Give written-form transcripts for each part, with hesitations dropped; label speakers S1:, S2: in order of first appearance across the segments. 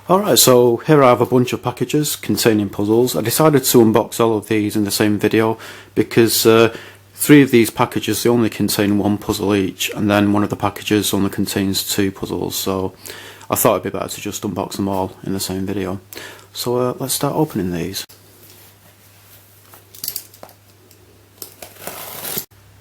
S1: Alright, so here I have a bunch of packages containing puzzles. I decided to unbox all of these in the same video because 3 of these packages, they only contain 1 puzzle each, and then one of the packages only contains 2 puzzles, so I thought it'd be better to just unbox them all in the same video. So let's start opening these.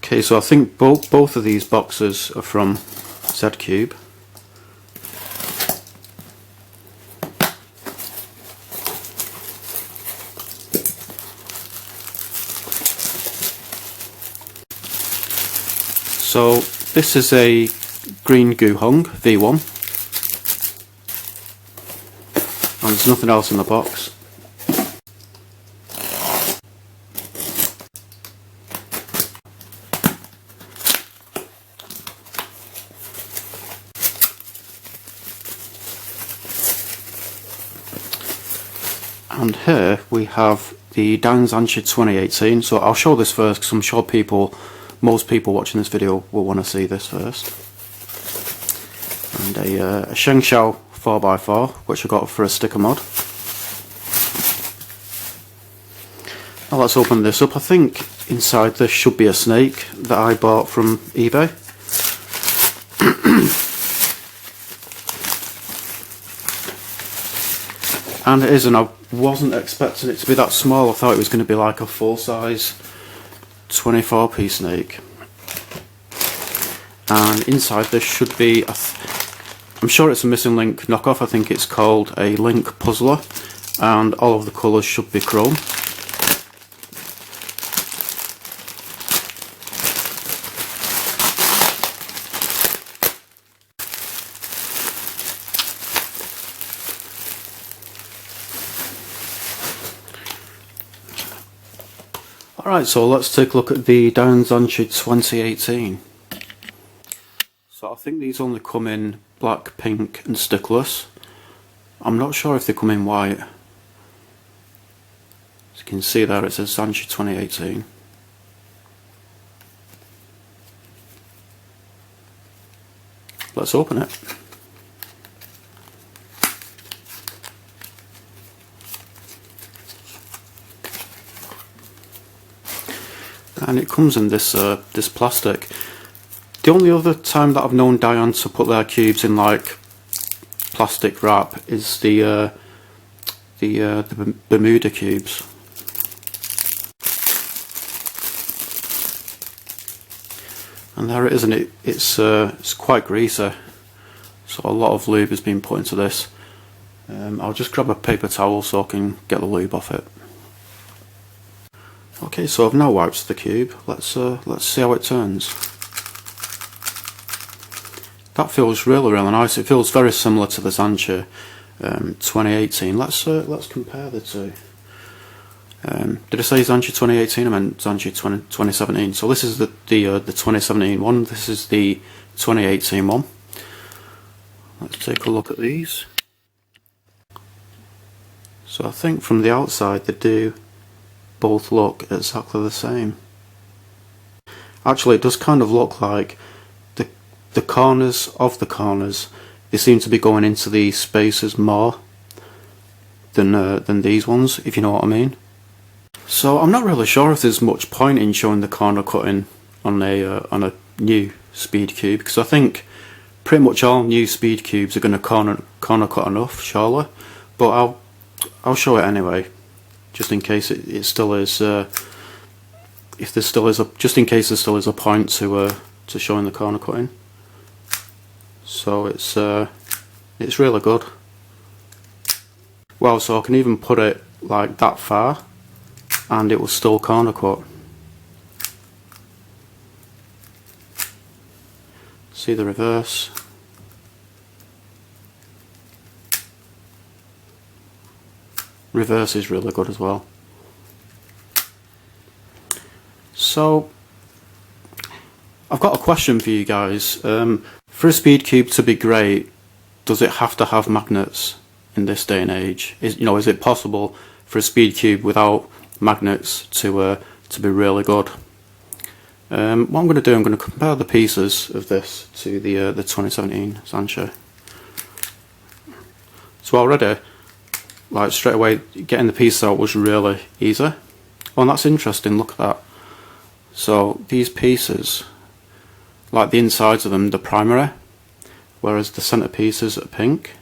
S1: Okay, so I think both of these boxes are from Zcube. So this is a green Guhong V1, and there's nothing else in the box. And here we have the Dayan Zhanchi 2018, so I'll show this first because I'm sure most people watching this video will want to see this first. And a Shengshou 4x4, which I got for a sticker mod. Now let's open this up. I think inside this should be a snake that I bought from eBay. And it is, and I wasn't expecting it to be that small. I thought it was going to be like a full-size 24p snake. And inside this should be, I'm sure it's a Missing Link knockoff. I think it's called a Link Puzzler, and all of the colours should be chrome. Alright, so let's take a look at the Dayan Zhanchi 2018. So I think these only come in black, pink and stickless. I'm not sure if they come in white. As you can see there, it says Zhanchi 2018. Let's open it. And it comes in this this plastic. The only other time that I've known Dayan to put their cubes in like plastic wrap is the Bermuda cubes. And there it is, and it's quite greasy, so a lot of lube has been put into this. I'll just grab a paper towel so I can get the lube off it. Okay, so I've now wiped the cube. Let's see how it turns. That feels really nice. It feels very similar to the Zhanchi 2018. Let's compare the two. Did I say Zhanchi 2018? I meant Zhanchi 2017. So this is the 2017 one. This is the 2018 one. Let's take a look at these. So I think from the outside they do both look exactly the same. Actually, it does kind of look like the corners of the corners, they seem to be going into these spaces more than these ones, if you know what I mean. So I'm not really sure if there's much point in showing the corner cutting on a new speed cube, because I think pretty much all new speed cubes are going to corner cut enough, surely. But I'll show it anyway, just in case it still is. If there still is just in case there still is a point to showing the corner cutting. So it's really good. Well, so I can even put it like that far, and it will still corner cut. See the reverse. Reverse is really good as well. So I've got a question for you guys. For a speed cube to be great, does it have to have magnets in this day and age? Is it possible for a speed cube without magnets to be really good? What I'm going to do, I'm going to compare the pieces of this to the 2017 Zhanchi. So already, like straight away, getting the pieces out was really easy. Oh, and that's interesting, look at that. So these pieces, like the insides of them, they're primary, whereas the centre pieces are pink.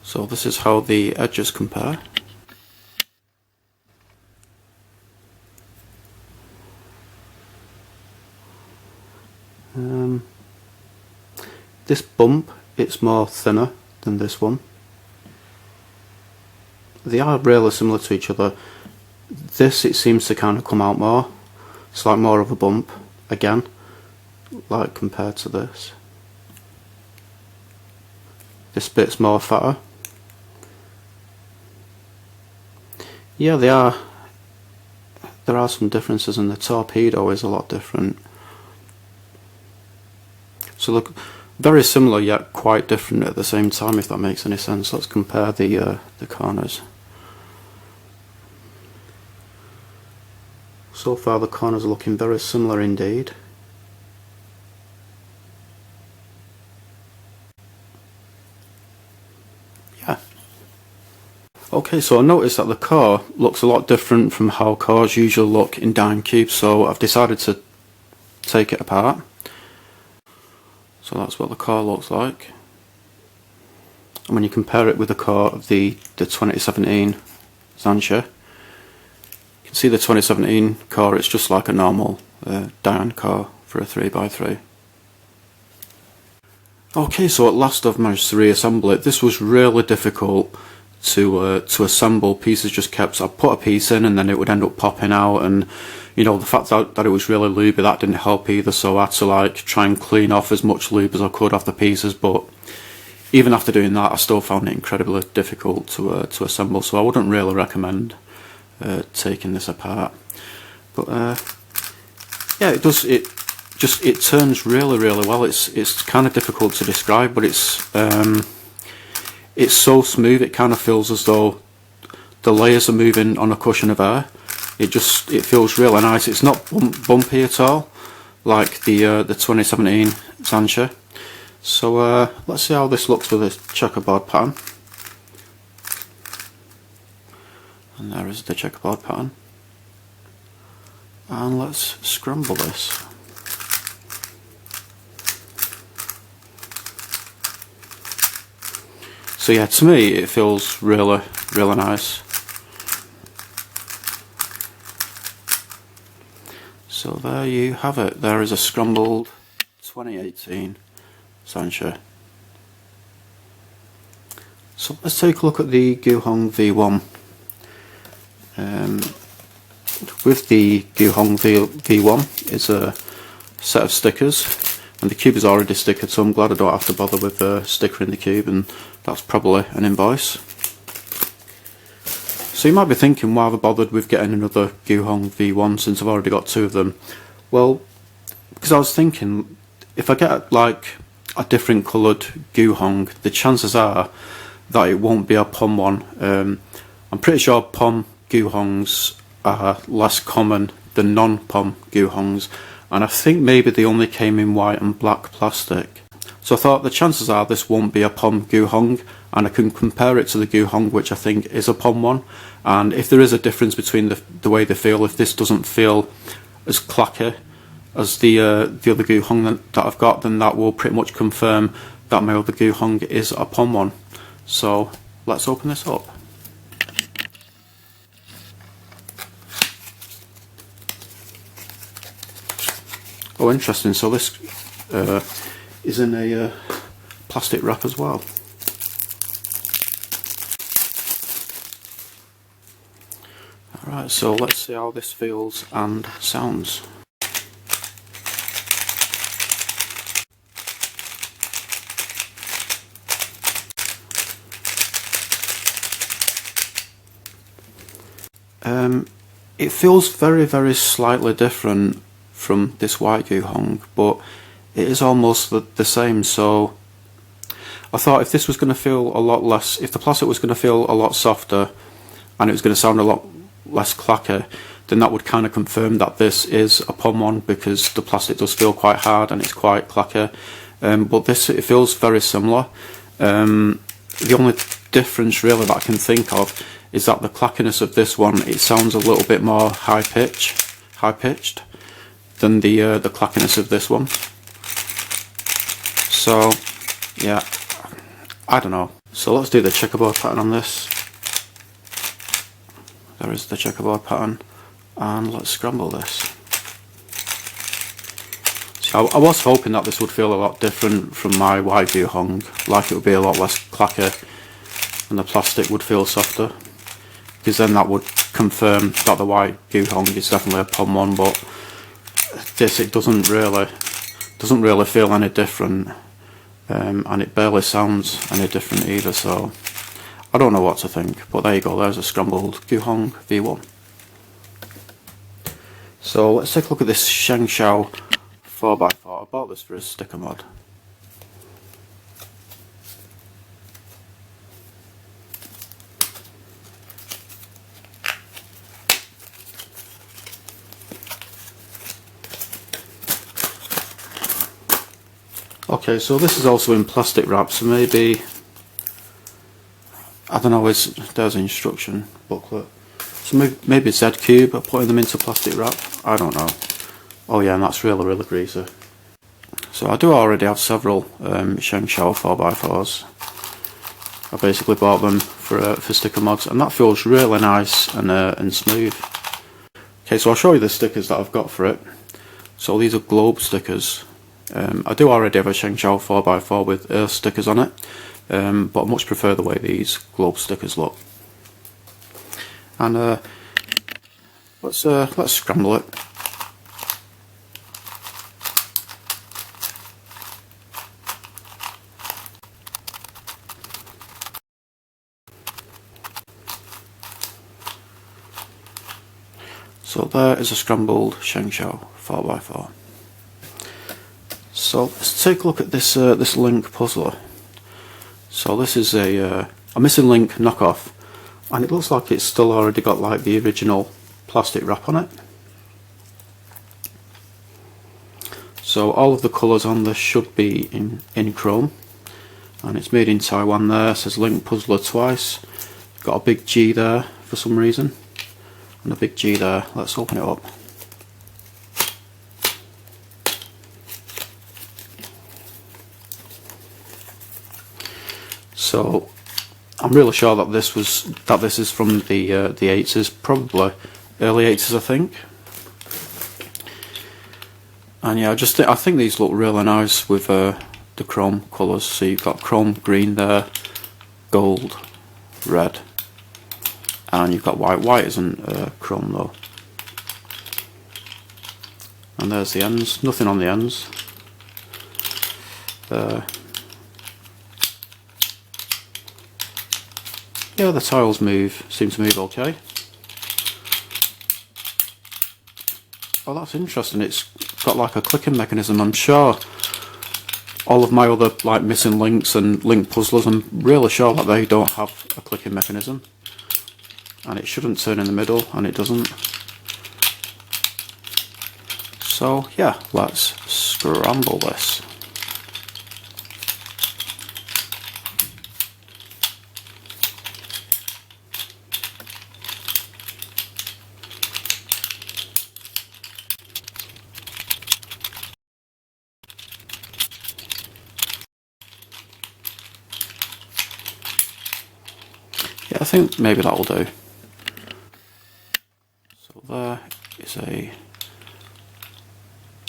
S1: So this is how the edges compare. This bump, it's more thinner than this one. They are really similar to each other. This, it seems to kind of come out more. It's like more of a bump again, like compared to this. This bit's more fatter. Yeah, they are. There are some differences, and the torpedo is a lot different. So look, very similar yet quite different at the same time, if that makes any sense. Let's compare the corners. So far the corners are looking very similar indeed. Yeah. Okay, so I noticed that the core looks a lot different from how cores usually look in DaYan Cube, so I've decided to take it apart. So that's what the core looks like. And when you compare it with the core of the 2017 Zhanchi, you can see the 2017 core, it's just like a normal DaYan core for a 3x3. Okay, so at last I've managed to reassemble it. This was really difficult to assemble. Pieces just kept, I put a piece in and then it would end up popping out, and you know, the fact that it was really lubey, that didn't help either, so I had to like try and clean off as much lube as I could off the pieces. But even after doing that, I still found it incredibly difficult to assemble, so I wouldn't really recommend taking this apart. But yeah, it does, it turns really well. It's kind of difficult to describe, but it's so smooth, it kind of feels as though the layers are moving on a cushion of air. It feels really nice. It's not bumpy at all, like the 2017 Zhanchi. So let's see how this looks with a checkerboard pattern. And there is the checkerboard pattern. And let's scramble this. So yeah, to me it feels really nice. So there you have it. There is a scrambled 2018 Zhanchi. So let's take a look at the Guhong V1. With the Guhong V1 is a set of stickers, and the cube is already stickered, so I'm glad I don't have to bother with stickering the cube, and that's probably an invoice. So you might be thinking, why have I bothered with getting another Guhong V1 since I've already got two of them? Well, because I was thinking, if I get like a different coloured Guhong, the chances are that it won't be a POM one. I'm pretty sure POM Guhongs are less common than non-POM Guhongs, and I think maybe they only came in white and black plastic. So I thought the chances are this won't be a POM Guhong, and I can compare it to the Guhong, which I think is a POM one, and if there is a difference between the way they feel, if this doesn't feel as clacky as the other Guhong that I've got, then that will pretty much confirm that my other Guhong is a POM one. So let's open this up. Oh, interesting, so this is in a plastic wrap as well. Alright, so let's see how this feels and sounds. It feels very slightly different from this white Guhong, but it is almost the same. So I thought if this was going to feel a lot less, if the plastic was going to feel a lot softer and it was going to sound a lot less clacky, then that would kind of confirm that this is a POM one, because the plastic does feel quite hard and it's quite clacky. But this, it feels very similar. the only difference really that I can think of is that the clackiness of this one, it sounds a little bit more high pitched than the clackiness of this one. So yeah, I don't know. So let's do the checkerboard pattern on this. There is the checkerboard pattern, and let's scramble this. So I was hoping that this would feel a lot different from my white GuHong, like it would be a lot less clacky and the plastic would feel softer, because then that would confirm that the white GuHong is definitely a POM one, but this, it doesn't really feel any different, and it barely sounds any different either, so I don't know what to think. But there you go, there's a scrambled Guhong V1. So let's take a look at this Shengshou 4x4. I bought this for a sticker mod. Okay, so this is also in plastic wrap, so maybe, I don't know, there's an instruction booklet. So maybe Zcube are putting them into plastic wrap, I don't know. Oh yeah, and that's really greasy. So I do already have several Shengshou 4x4s. I basically bought them for sticker mods, and that feels really nice and smooth. Okay, so I'll show you the stickers that I've got for it. So these are globe stickers. I do already have a Shengshou 4x4 with Earth stickers on it, but I much prefer the way these globe stickers look. And let's scramble it. So there is a scrambled Shengshou 4x4. So let's take a look at this this link puzzler. So this is a missing link knockoff, and it looks like it's still already got like the original plastic wrap on it. So all of the colours on this should be in chrome, and it's made in Taiwan. There it says link puzzler twice. Got a big G there for some reason, and a big G there. Let's open it up. So I'm really sure that this is from the 80s, probably early 80s, I think. And yeah, I think these look really nice with the chrome colours. So you've got chrome green there, gold, red, and you've got white. White isn't chrome though. And there's the ends. Nothing on the ends. Yeah, the tiles seem to move okay. Oh, that's interesting. It's got like a clicking mechanism. I'm sure all of my other like missing links and link puzzlers, I'm really sure that they don't have a clicking mechanism. And it shouldn't turn in the middle, and it doesn't. So yeah, let's scramble this. Yeah, I think maybe that will do. So there is a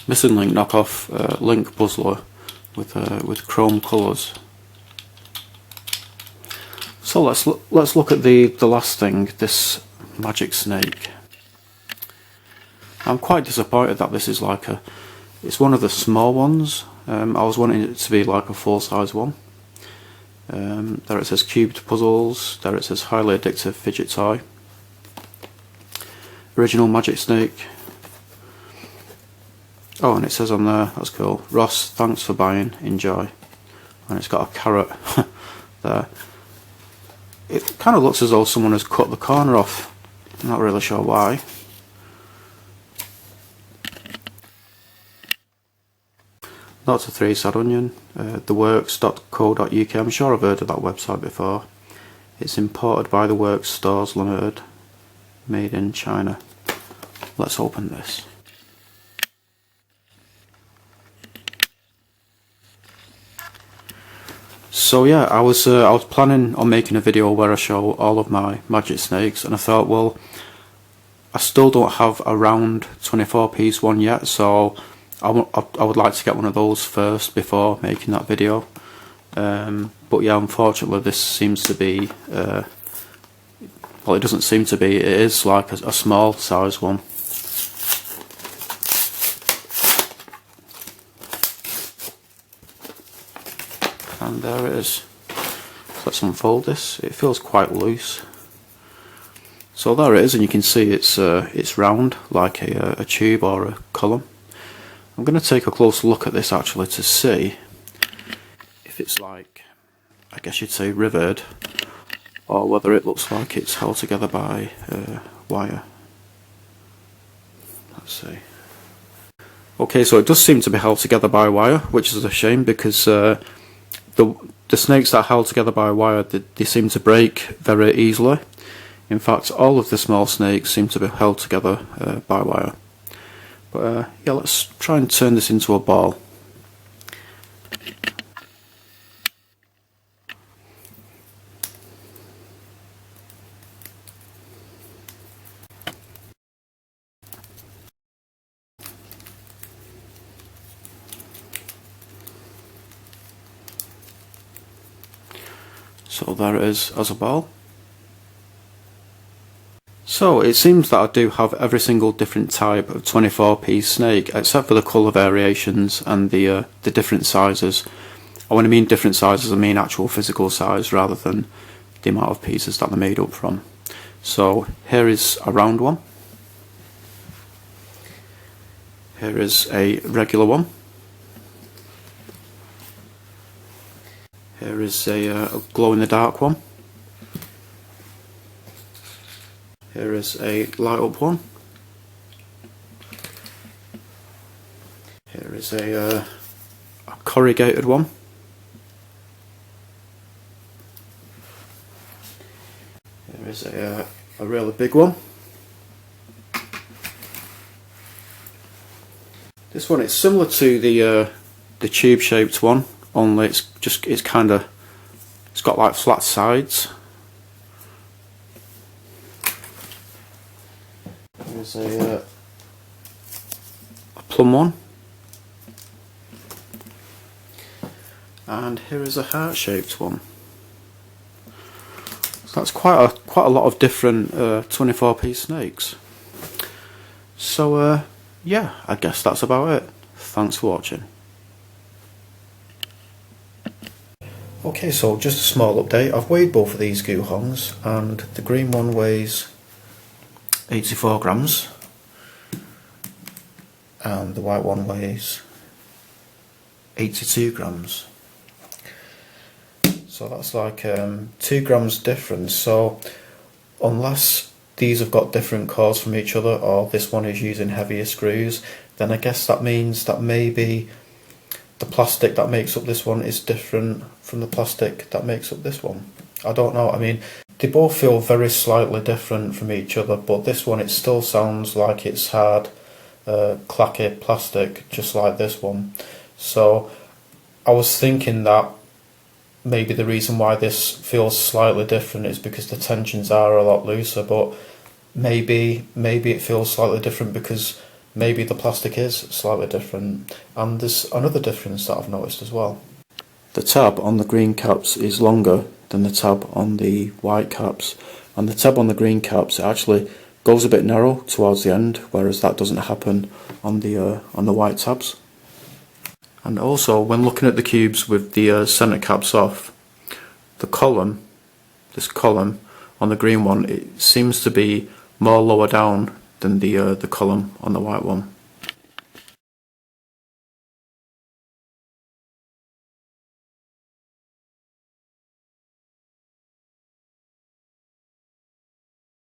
S1: missing link knockoff link puzzler with chrome colours. So let's look at the last thing, this magic snake. I'm quite disappointed that this is like it's one of the small ones. I was wanting it to be like a full-size one. There it says cubed puzzles, there it says highly addictive fidget toy, original magic snake. Oh, and it says on there, that's cool, Ross, thanks for buying, enjoy. And it's got a carrot there. It kind of looks as though someone has cut the corner off. I'm not really sure why. Not a three-sad onion, theworks.co.uk. I'm sure I've heard of that website before. It's imported by the Works Stores Limited, made in China. Let's open this. So yeah, I was planning on making a video where I show all of my magic snakes, and I thought, well, I still don't have a round 24-piece one yet, so I would like to get one of those first before making that video. But yeah, unfortunately this seems to be, well, it doesn't seem to be, it is like a small size one. And there it is. So let's unfold this. It feels quite loose. So there it is, and you can see it's round like a tube or a column. I'm going to take a closer look at this actually to see if it's like, I guess you'd say, riveted, or whether it looks like it's held together by wire. Let's see. Okay, so it does seem to be held together by wire, which is a shame, because the snakes that are held together by wire, they seem to break very easily. In fact, all of the small snakes seem to be held together by wire. But yeah, let's try and turn this into a ball. So there it is as a ball. So it seems that I do have every single different type of 24-piece snake, except for the colour variations and the different sizes. And when I mean different sizes, I mean actual physical size rather than the amount of pieces that they're made up from. So here is a round one. Here is a regular one. Here is a glow-in-the-dark one. Here is a light up one. Here is a corrugated one. Here is a really big one. This one is similar to the tube shaped one, only it's got like flat sides. Here's a plum one, and here is a heart-shaped one. So that's quite a lot of different 24-piece snakes. So yeah, I guess that's about it. Thanks for watching. Okay, so just a small update. I've weighed both of these GuHongs, and the green one weighs 84 grams and the white one weighs 82 grams. So that's like 2 grams difference. So unless these have got different cores from each other, or this one is using heavier screws, then I guess that means that maybe the plastic that makes up this one is different from the plastic that makes up this one. I don't know. I mean, they both feel very slightly different from each other, but this one, it still sounds like it's hard, clacky plastic, just like this one. So I was thinking that maybe the reason why this feels slightly different is because the tensions are a lot looser, but maybe it feels slightly different because maybe the plastic is slightly different. And there's another difference that I've noticed as well. The tab on the green caps is longer than the tab on the white caps, and the tab on the green caps actually goes a bit narrow towards the end, whereas that doesn't happen on the white tabs. And also, when looking at the cubes with the centre caps off, the column, this column on the green one, it seems to be more lower down than the column on the white one.